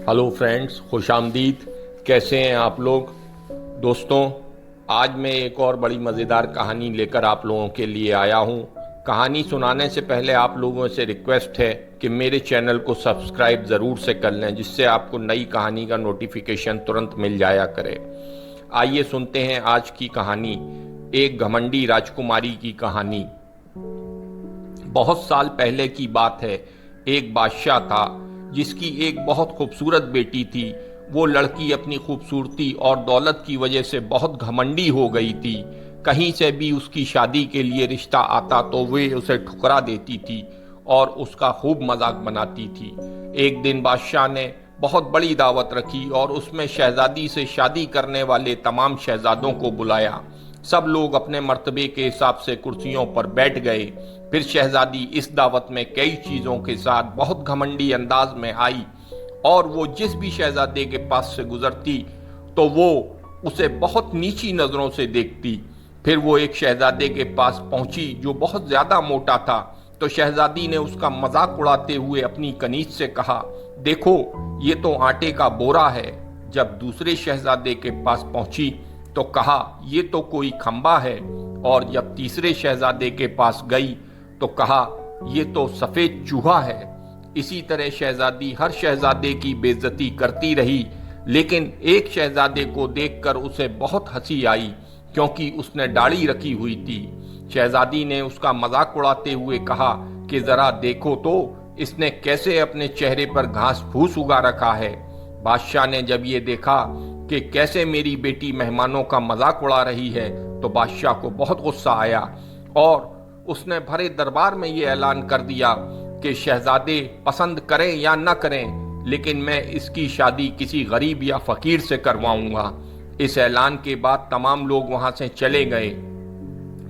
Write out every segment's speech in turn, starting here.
Hello friends, खुशामदीद। कैसे हैं आप लोग? दोस्तों, आज मैं एक और बड़ी मज़ेदार कहानी लेकर आप लोगों के लिए आया हूं। कहानी सुनाने से पहले आप लोगों से रिक्वेस्ट है कि मेरे चैनल को सब्सक्राइब ज़रूर से कर लें, जिससे आपको नई कहानी का नोटिफिकेशन तुरंत मिल जाया करे। आइए सुनते हैं आज की कहानी, एक घमंडी राजकुमारी की कहानी। बहुत साल पहले की बात है। एक बादशाह था जिसकी एक बहुत खूबसूरत बेटी थी। वो लड़की अपनी खूबसूरती और दौलत की वजह से बहुत घमंडी हो गई थी। कहीं से भी उसकी शादी के लिए रिश्ता आता तो वे उसे ठुकरा देती थी और उसका खूब मजाक बनाती थी। एक दिन बादशाह ने बहुत बड़ी दावत रखी और उसमें शहजादी से शादी करने वाले तमाम शहजादों को बुलाया। सब लोग अपने मर्तबे के हिसाब से कुर्सियों पर बैठ गए। फिर शहजादी इस दावत में कई चीजों के साथ बहुत घमंडी अंदाज में आई और वो जिस भी शहजादे के पास से गुजरती तो वो उसे बहुत नीची नजरों से देखती। फिर वो एक शहजादे के पास पहुंची जो बहुत ज्यादा मोटा था, तो शहजादी ने उसका मजाक उड़ाते हुए अपनी कनीज से कहा, देखो ये तो आटे का बोरा है। जब दूसरे शहजादे के पास पहुंची तो कहा, ये तो कोई खंबा है। और जब तीसरे शहजादे के पास गई तो कहा, ये तो सफेद चूहा है। इसी तरह शहजादी हर शहजादे की बेइज्जती करती रही, लेकिन एक शहजादे को देखकर उसे बहुत हंसी आई क्योंकि उसने दाढ़ी रखी हुई थी। शहजादी ने उसका मजाक उड़ाते हुए कहा कि जरा देखो तो इसने कैसे अपने चेहरे पर घास फूस उगा रखा है। बादशाह ने जब ये देखा कि कैसे मेरी बेटी मेहमानों का मजाक उड़ा रही है तो बादशाह को बहुत गुस्सा आया और उसने भरे दरबार में ये ऐलान कर दिया कि शहजादे पसंद करें या न करें, लेकिन मैं इसकी शादी किसी गरीब या फकीर से करवाऊंगा। इस ऐलान के बाद तमाम लोग वहां से चले गए।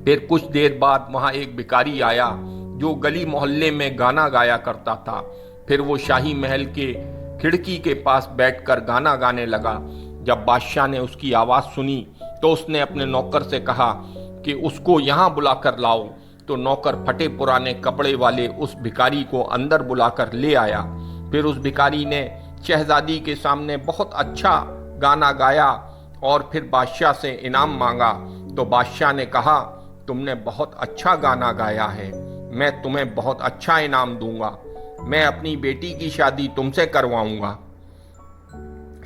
फिर कुछ देर बाद वहां एक भिखारी आया जो गली मोहल्ले में गाना गाया करता था। फिर वो शाही महल के खिड़की के पास बैठकर गाना गाने लगा। जब बादशाह ने उसकी आवाज सुनी तो उसने अपने नौकर से कहा कि उसको यहाँ बुलाकर लाओ। तो नौकर फटे पुराने कपड़े वाले उस भिखारी को अंदर बुलाकर ले आया। फिर उस भिखारी ने शहजादी के सामने बहुत अच्छा गाना गाया और फिर बादशाह से इनाम मांगा। तो बादशाह ने कहा, तुमने बहुत अच्छा गाना गाया है, मैं तुम्हें बहुत अच्छा इनाम दूंगा। मैं अपनी बेटी की शादी तुमसे करवाऊंगा।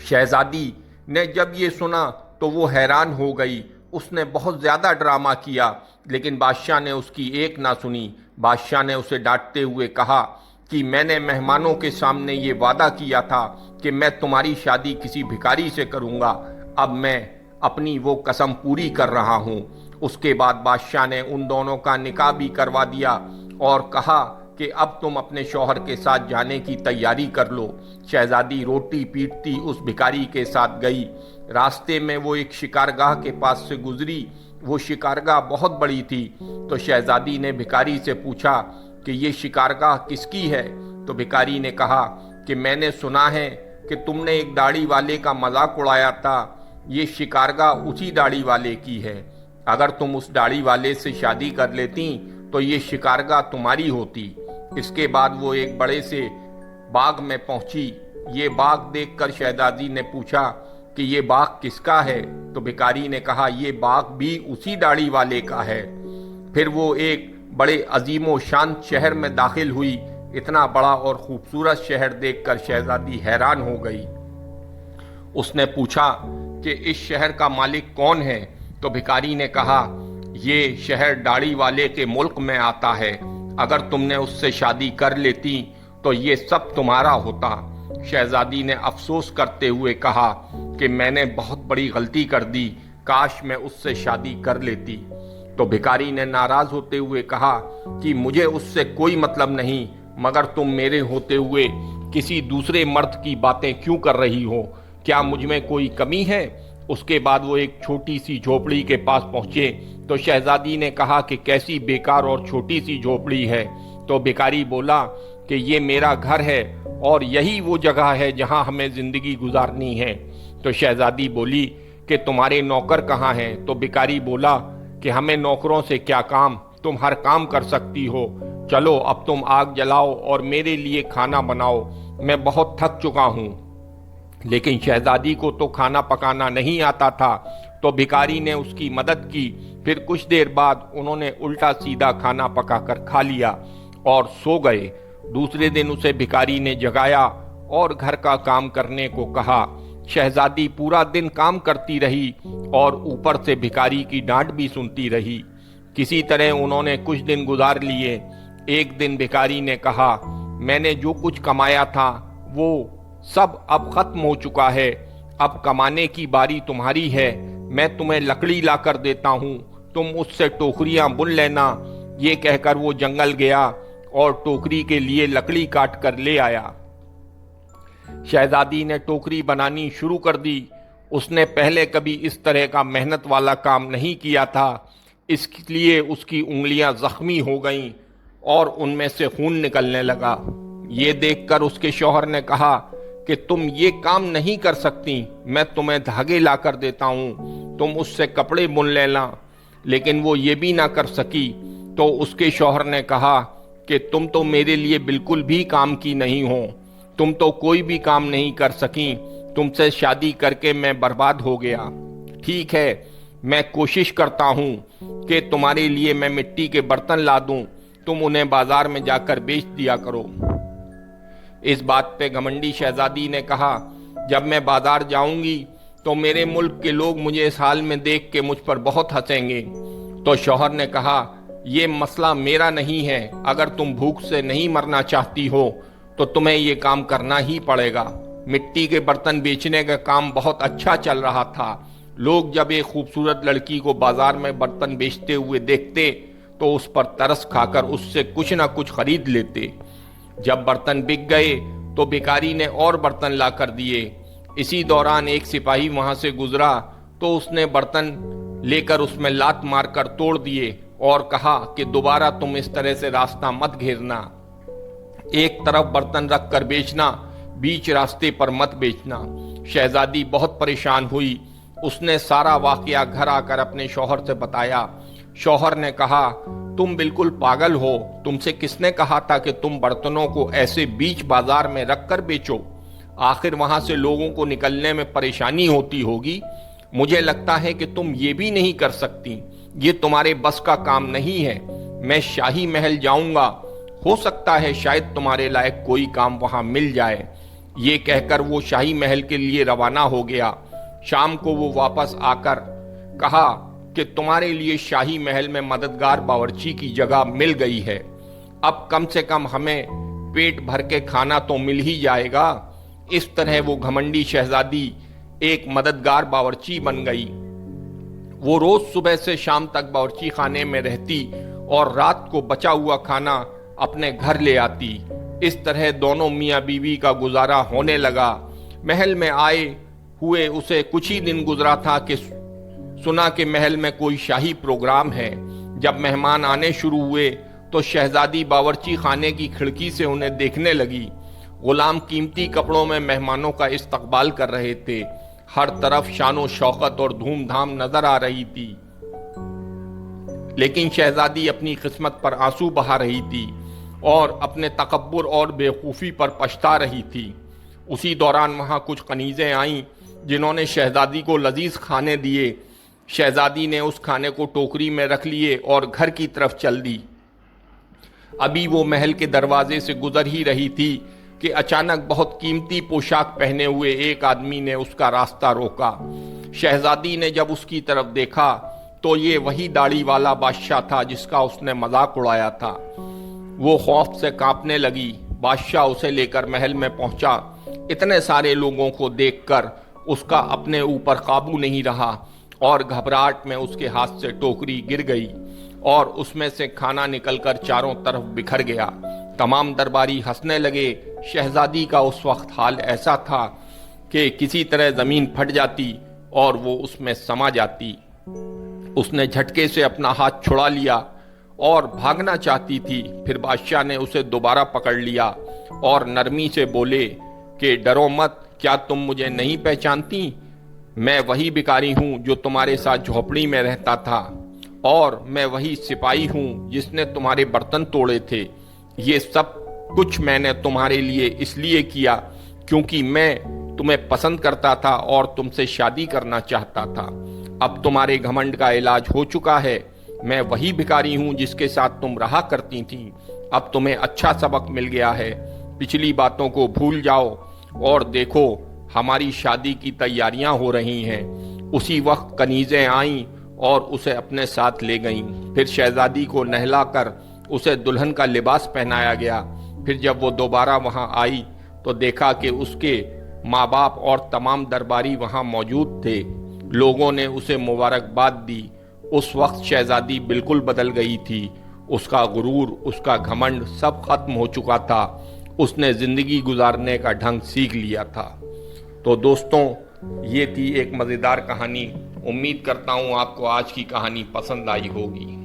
शहजादी ने जब ये सुना तो वो हैरान हो गई। उसने बहुत ज़्यादा ड्रामा किया, लेकिन बादशाह ने उसकी एक ना सुनी। बादशाह ने उसे डांटते हुए कहा कि मैंने मेहमानों के सामने ये वादा किया था कि मैं तुम्हारी शादी किसी भिखारी से करूंगा। अब मैं अपनी वो कसम पूरी कर रहा हूँ। उसके बाद बादशाह ने उन दोनों का निकाह भी करवा दिया और कहा कि अब तुम अपने शौहर के साथ जाने की तैयारी कर लो। शहजादी रोटी पीटती उस भिखारी के साथ गई। रास्ते में वो एक शिकारगाह के पास से गुजरी। वो शिकारगाह बहुत बड़ी थी। तो शहजादी ने भिखारी से पूछा कि ये शिकारगाह किसकी है। तो भिखारी ने कहा कि मैंने सुना है कि तुमने एक दाढ़ी वाले का मजाक उड़ाया था। ये शिकारगाह उसी दाढ़ी वाले की है। अगर तुम उस दाढ़ी वाले से शादी कर लेती तो ये शिकारगाह तुम्हारी होती। इसके बाद वो एक बड़े से बाग में पहुंची। ये बाग देखकर शहजादी ने पूछा कि ये बाग किसका है। तो भिखारी ने कहा, ये बाग भी उसी दाढ़ी वाले का है। फिर वो एक बड़े अजीमो शान शहर में दाखिल हुई। इतना बड़ा और खूबसूरत शहर देखकर शहजादी हैरान हो गई। उसने पूछा कि इस शहर का मालिक कौन है। तो भिखारी ने कहा, ये शहर दाढ़ी वाले के मुल्क में आता है। अगर तुमने उससे शादी कर लेती तो ये सब तुम्हारा होता। शहजादी ने अफसोस करते हुए कहा कि मैंने बहुत बड़ी गलती कर दी, काश मैं उससे शादी कर लेती। तो भिखारी ने नाराज होते हुए कहा कि मुझे उससे कोई मतलब नहीं, मगर तुम मेरे होते हुए किसी दूसरे मर्द की बातें क्यों कर रही हो? क्या मुझ में कोई कमी है? उसके बाद वो एक छोटी सी झोपड़ी के पास पहुंचे। तो शहजादी ने कहा कि कैसी बेकार और छोटी सी झोपड़ी है। तो भिखारी बोला कि ये मेरा घर है और यही वो जगह है जहां हमें जिंदगी गुजारनी है। तो शहजादी बोली कि तुम्हारे नौकर कहाँ हैं? तो भिखारी बोला कि हमें नौकरों से क्या काम, तुम हर काम कर सकती हो। चलो अब तुम आग जलाओ और मेरे लिए खाना बनाओ, मैं बहुत थक चुका हूँ। लेकिन शहजादी को तो खाना पकाना नहीं आता था, तो भिखारी ने उसकी मदद की। फिर कुछ देर बाद उन्होंने उल्टा सीधा खाना पकाकर खा लिया और सो गए। दूसरे दिन उसे भिखारी ने जगाया और घर का काम करने को कहा। शहजादी पूरा दिन काम करती रही और ऊपर से भिखारी की डांट भी सुनती रही। किसी तरह उन्होंने कुछ दिन गुजार लिए। एक दिन भिखारी ने कहा, मैंने जो कुछ कमाया था वो सब अब खत्म हो चुका है। अब कमाने की बारी तुम्हारी है। मैं तुम्हें लकड़ी ला कर देता हूँ, तुम उससे टोकरियां बुन लेना। ये कहकर वो जंगल गया और टोकरी के लिए लकड़ी काट कर ले आया। शहजादी ने टोकरी बनानी शुरू कर दी। उसने पहले कभी इस तरह का मेहनत वाला काम नहीं किया था, इसलिए उसकी उंगलियां जख्मी हो गईं और उनमें से खून निकलने लगा। ये देखकर उसके शौहर ने कहा कि तुम ये काम नहीं कर सकती, मैं तुम्हें धागे ला कर देता हूँ, तुम उससे कपड़े बुन लेना। लेकिन वो ये भी ना कर सकी। तो उसके शौहर ने कहा कि तुम तो मेरे लिए बिल्कुल भी काम की नहीं हो, तुम तो कोई भी काम नहीं कर सकी, तुमसे शादी करके मैं बर्बाद हो गया। ठीक है, मैं कोशिश करता हूँ कि तुम्हारे लिए मैं मिट्टी के बर्तन ला दूँ, तुम उन्हें बाजार में जाकर बेच दिया करो। इस बात पे घमंडी शहजादी ने कहा, जब मैं बाजार जाऊंगी तो मेरे मुल्क के लोग मुझे इस हाल में देख के मुझ पर बहुत हंसेंगे। तो शौहर ने कहा, ये मसला मेरा नहीं है, अगर तुम भूख से नहीं मरना चाहती हो तो तुम्हें ये काम करना ही पड़ेगा। मिट्टी के बर्तन बेचने का काम बहुत अच्छा चल रहा था। लोग जब एक खूबसूरत लड़की को बाजार में बर्तन बेचते हुए देखते तो उस पर तरस खाकर उससे कुछ ना कुछ खरीद लेते। जब बर्तन बिक गए तो भिखारी ने और बर्तन ला कर दिए। इसी दौरान एक सिपाही वहां से गुजरा तो उसने बर्तन लेकर उसमें लात मारकर तोड़ दिए और कहा कि दोबारा तुम इस तरह से रास्ता मत घेरना। एक तरफ बर्तन रख कर बेचना, बीच रास्ते पर मत बेचना। शहजादी बहुत परेशान हुई। उसने सारा वाकया घर आकर अपने शौहर से बताया। शौहर ने कहा, तुम बिल्कुल पागल हो, तुमसे किसने कहा था कि तुम बर्तनों को ऐसे बीच बाजार में रख कर बेचो? आखिर वहां से लोगों को निकलने में परेशानी होती होगी। मुझे लगता है कि तुम ये भी नहीं कर सकती, ये तुम्हारे बस का काम नहीं है। मैं शाही महल जाऊंगा, हो सकता है शायद तुम्हारे लायक कोई काम वहां मिल जाए। ये कहकर वो शाही महल के लिए रवाना हो गया। शाम को वो वापस आकर कहा कि तुम्हारे लिए शाही महल में मददगार बावर्ची की जगह मिल गई है। अब कम से कम हमें पेट भर के खाना तो मिल ही जाएगा। इस तरह वो घमंडी शहजादी एक मददगार बावर्ची बन गई। वो रोज सुबह से शाम तक बावर्ची खाने में रहती और रात को बचा हुआ खाना अपने घर ले आती। इस तरह दोनों मियाँ बीवी का गुजारा होने लगा। महल में आए हुए उसे कुछ ही दिन गुजरा था कि सुना कि महल में कोई शाही प्रोग्राम है। जब मेहमान आने शुरू हुए तो शहजादी बावर्ची खाने की खिड़की से उन्हें देखने लगी। गुलाम कीमती कपड़ों में मेहमानों का इस्तकबाल कर रहे थे। हर तरफ शानो शौकत और धूमधाम नजर आ रही थी, लेकिन शहजादी अपनी किस्मत पर आंसू बहा रही थी और अपने तकब्बुर और बेवकूफ़ी पर पछता रही थी। उसी दौरान वहां कुछ कनीज़ें आईं जिन्होंने शहजादी को लजीज खाने दिए। शहजादी ने उस खाने को टोकरी में रख लिए और घर की तरफ चल दी। अभी वो महल के दरवाजे से गुजर ही रही थी कि अचानक बहुत कीमती पोशाक पहने हुए एक आदमी ने उसका रास्ता रोका। शहजादी ने जब उसकी तरफ देखा तो ये वही दाढ़ी वाला बादशाह था जिसका उसने मजाक उड़ाया था। वो खौफ से कांपने लगी। बादशाह उसे लेकर महल में पहुंचा। इतने सारे लोगों को देखकर उसका अपने ऊपर काबू नहीं रहा और घबराहट में उसके हाथ से टोकरी गिर गई और उसमें से खाना निकलकर चारों तरफ बिखर गया। तमाम दरबारी हंसने लगे। शहजादी का उस वक्त हाल ऐसा था कि किसी तरह जमीन फट जाती और वो उसमें समा जाती। उसने झटके से अपना हाथ छुड़ा लिया और भागना चाहती थी। फिर बादशाह ने उसे दोबारा पकड़ लिया और नरमी से बोले कि डरो मत, क्या तुम मुझे नहीं पहचानती? मैं वही भिखारी हूँ जो तुम्हारे साथ झोपड़ी में रहता था और मैं वही सिपाही हूँ जिसने तुम्हारे बर्तन तोड़े थे। ये सब कुछ मैंने तुम्हारे लिए इसलिए किया क्योंकि मैं तुम्हें पसंद करता था और तुमसे शादी करना चाहता था। अब तुम्हारे घमंड का इलाज हो चुका है। मैं वही भिखारी हूं जिसके साथ तुम रहा करती थी। अब तुम्हें अच्छा सबक मिल गया है। पिछली बातों को भूल जाओ और देखो, हमारी शादी की तैयारियां हो रही हैं। उसी वक्त कनीजें आईं और उसे अपने साथ ले गईं। फिर शहजादी को नहलाकर उसे दुल्हन का लिबास पहनाया गया। फिर जब वो दोबारा वहां आई तो देखा कि उसके माँ बाप और तमाम दरबारी वहां मौजूद थे। लोगों ने उसे मुबारकबाद दी। उस वक्त शहजादी बिल्कुल बदल गई थी। उसका गुरूर, उसका घमंड सब खत्म हो चुका था। उसने जिंदगी गुजारने का ढंग सीख लिया था। तो दोस्तों, ये थी एक मज़ेदार कहानी। उम्मीद करता हूँ आपको आज की कहानी पसंद आई होगी।